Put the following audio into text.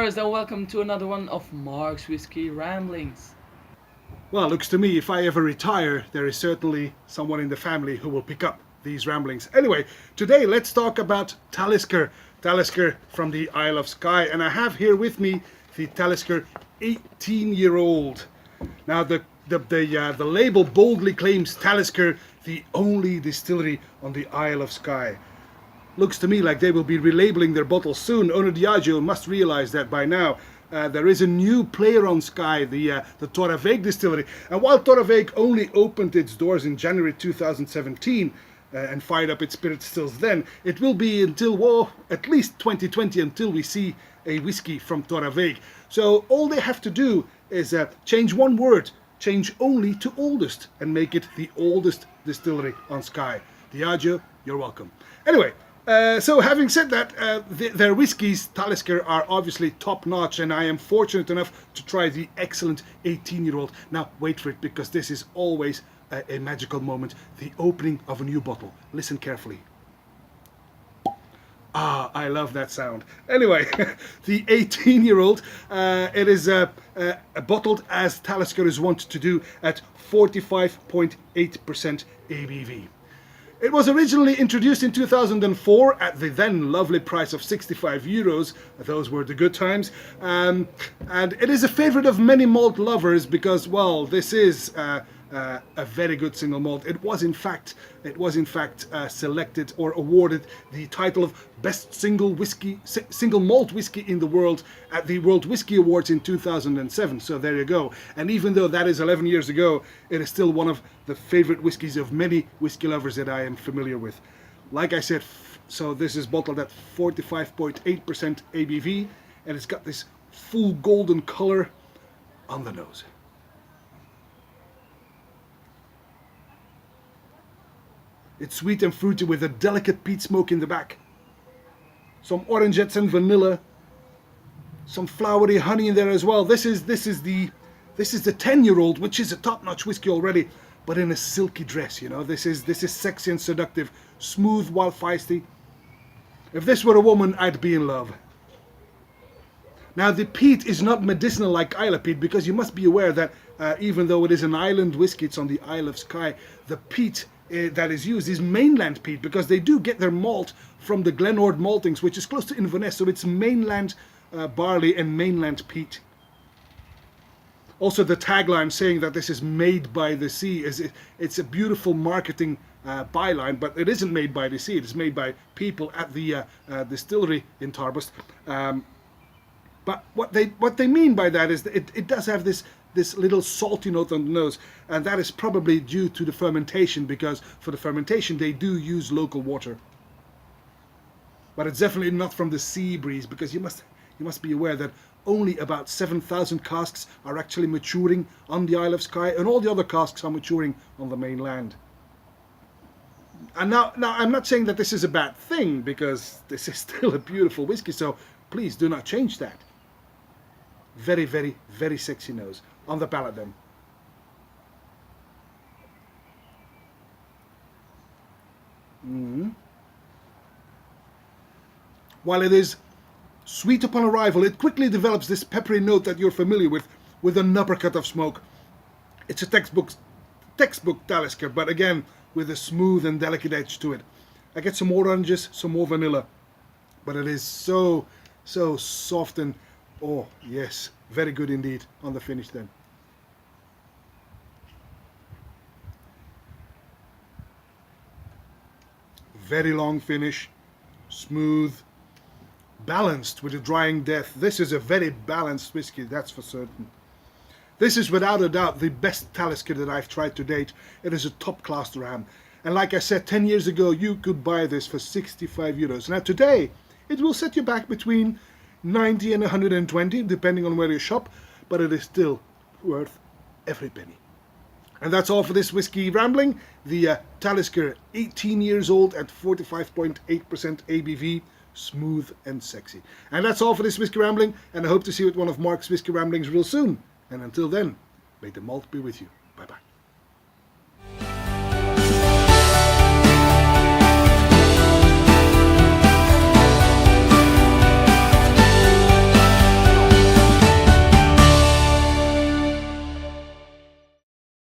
viewers, and welcome to another one of Mark's Whiskey Ramblings. Well, looks to me, if I ever retire, there is certainly someone in the family who will pick up these ramblings. Anyway, today let's talk about Talisker. Talisker from the Isle of Skye. And I have here with me the Talisker 18-year-old. Now, the label boldly claims Talisker, the only distillery on the Isle of Skye. Looks to me like they will be relabeling their bottles soon. Owner Diageo must realize that by now. There is a new player on Skye, the Torabhaig distillery. And while Torabhaig only opened its doors in January 2017 and fired up its spirit stills then, it will be until, at least 2020 until we see a whiskey from Torabhaig. So all they have to do is change one word, change only to oldest, and make it the oldest distillery on Skye. Diageo, you're welcome. Anyway, so having said that, their whiskies, Talisker, are obviously top-notch, and I am fortunate enough to try the excellent 18-year-old. Now, wait for it, because this is always a magical moment, the opening of a new bottle. Listen carefully. Ah, I love that sound. Anyway, the 18-year-old, it is bottled as Talisker is wont to do at 45.8% ABV. It was originally introduced in 2004 at the then lovely price of 65 euros. Those were the good times. And it is a favorite of many malt lovers because, well, this is a very good single malt. It was in fact selected or awarded the title of Best Single Malt Whiskey in the World at the World Whiskey Awards in 2007. So there you go. And even though that is 11 years ago, it is still one of the favorite whiskies of many whiskey lovers that I am familiar with. Like I said, so this is bottled at 45.8% ABV, and it's got this full golden color on the nose. It's sweet and fruity with a delicate peat smoke in the back. Some orangettes and vanilla. Some flowery honey in there as well. This is the 10-year-old, which is a top-notch whiskey already, but in a silky dress, you know. This is sexy and seductive, smooth while feisty. If this were a woman, I'd be in love. Now, the peat is not medicinal like Isle peat, because you must be aware that even though it is an island whiskey, it's on the Isle of Skye, the peat that is used is mainland peat, because they do get their malt from the Glenord maltings, which is close to Inverness, so it's mainland barley and mainland peat. Also, the tagline saying that this is made by the sea it's a beautiful marketing byline, but it isn't made by the sea. It is made by people at the distillery in Torabhaig. But what they mean by that is that it does have this little salty note on the nose, and that is probably due to the fermentation, because for the fermentation they do use local water. But it's definitely not from the sea breeze, because you must be aware that only about 7,000 casks are actually maturing on the Isle of Skye, and all the other casks are maturing on the mainland. And now I'm not saying that this is a bad thing, because this is still a beautiful whiskey, so please do not change that. Very, very, very sexy nose. On the palate then. While it is sweet upon arrival, it quickly develops this peppery note that you're familiar with an uppercut of smoke. It's a textbook Talisker, but again, with a smooth and delicate edge to it. I get some more oranges, some more vanilla, but it is so soft and, oh yes, very good indeed on the finish then. Very long finish, smooth, balanced with a drying depth. This is a very balanced whiskey, that's for certain. This is without a doubt the best Talisker that I've tried to date. It is a top-class dram. And like I said, 10 years ago, you could buy this for 65 euros. Now today, it will set you back between 90 and 120, depending on where you shop, but it is still worth every penny. And that's all for this whiskey rambling. The Talisker, 18 years old at 45.8% ABV, smooth and sexy. And that's all for this whiskey rambling, and I hope to see you at one of Mark's whiskey ramblings real soon. And until then, may the malt be with you. Bye bye.